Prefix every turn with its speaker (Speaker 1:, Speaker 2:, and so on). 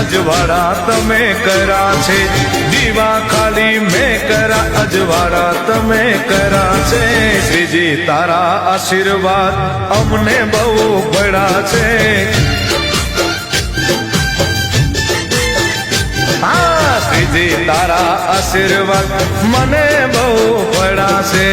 Speaker 1: અજવાળા તમે કર્યા છે, દીવા ખાલી મેં કર્યા, અજવાળા તમે કર્યા છે। શ્રીજી તારા આશીર્વાદ અમને બહુ પડ્યા છે। હા શ્રીજી તારા આશીર્વાદ મને બહુ પડ્યા છે।